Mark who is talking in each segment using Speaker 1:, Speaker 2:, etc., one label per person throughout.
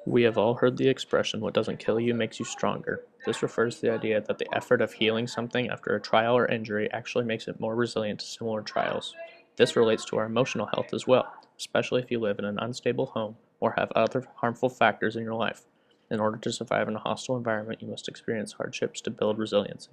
Speaker 1: We have all heard the expression, what doesn't kill you makes you stronger. This refers to the idea that the effort of healing something after a trial or injury actually makes it more resilient to similar trials. This relates to our emotional health as well, especially if you live in an unstable home or have other harmful factors in your life. In order to survive in a hostile environment, you must experience hardships to build resiliency.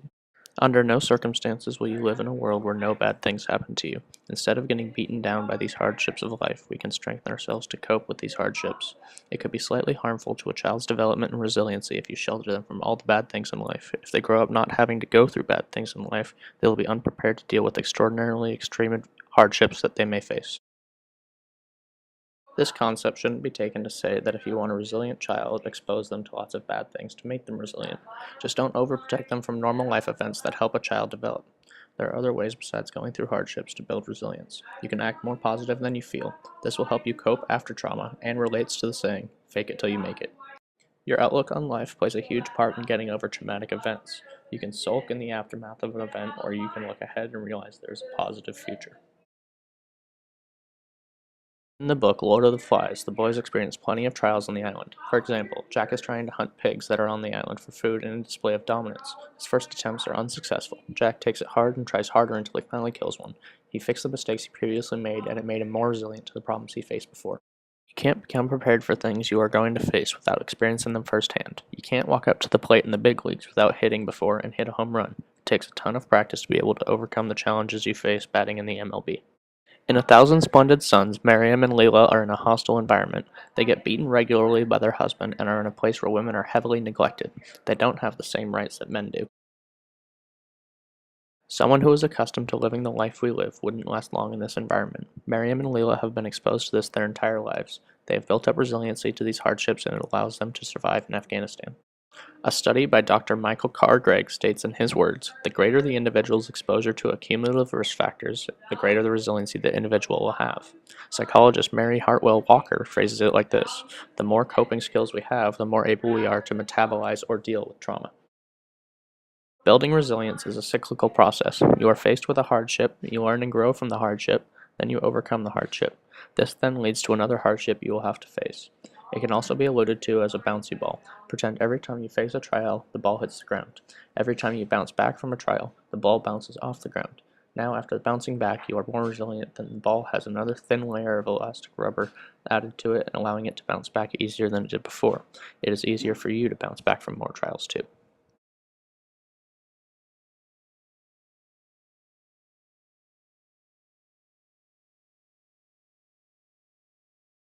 Speaker 1: Under no circumstances will you live in a world where no bad things happen to you. Instead of getting beaten down by these hardships of life, we can strengthen ourselves to cope with these hardships. It could be slightly harmful to a child's development and resiliency if you shelter them from all the bad things in life. If they grow up not having to go through bad things in life, they will be unprepared to deal with extraordinarily extreme hardships that they may face. This concept shouldn't be taken to say that if you want a resilient child, expose them to lots of bad things to make them resilient. Just don't overprotect them from normal life events that help a child develop. There are other ways besides going through hardships to build resilience. You can act more positive than you feel. This will help you cope after trauma and relates to the saying, fake it till you make it. Your outlook on life plays a huge part in getting over traumatic events. You can sulk in the aftermath of an event, or you can look ahead and realize there's a positive future. In the book Lord of the Flies, the boys experience plenty of trials on the island. For example, Jack is trying to hunt pigs that are on the island for food in a display of dominance. His first attempts are unsuccessful. Jack takes it hard and tries harder until he finally kills one. He fixed the mistakes he previously made, and it made him more resilient to the problems he faced before. You can't become prepared for things you are going to face without experiencing them firsthand. You can't walk up to the plate in the big leagues without hitting before and hit a home run. It takes a ton of practice to be able to overcome the challenges you face batting in the MLB. In A Thousand Splendid Suns, Miriam and Leela are in a hostile environment. They get beaten regularly by their husband and are in a place where women are heavily neglected. They don't have the same rights that men do. Someone who is accustomed to living the life we live wouldn't last long in this environment. Miriam and Leela have been exposed to this their entire lives. They have built up resiliency to these hardships, and it allows them to survive in Afghanistan. A study by Dr. Michael Carr Gregg states in his words, the greater the individual's exposure to cumulative risk factors, the greater the resiliency the individual will have. Psychologist Mary Hartwell Walker phrases it like this, the more coping skills we have, the more able we are to metabolize or deal with trauma. Building resilience is a cyclical process. You are faced with a hardship, you learn and grow from the hardship, then you overcome the hardship. This then leads to another hardship you will have to face. It can also be alluded to as a bouncy ball. Pretend every time you face a trial, the ball hits the ground. Every time you bounce back from a trial, the ball bounces off the ground. Now, after bouncing back, you are more resilient than the ball has another thin layer of elastic rubber added to it and allowing it to bounce back easier than it did before. It is easier for you to bounce back from more trials too.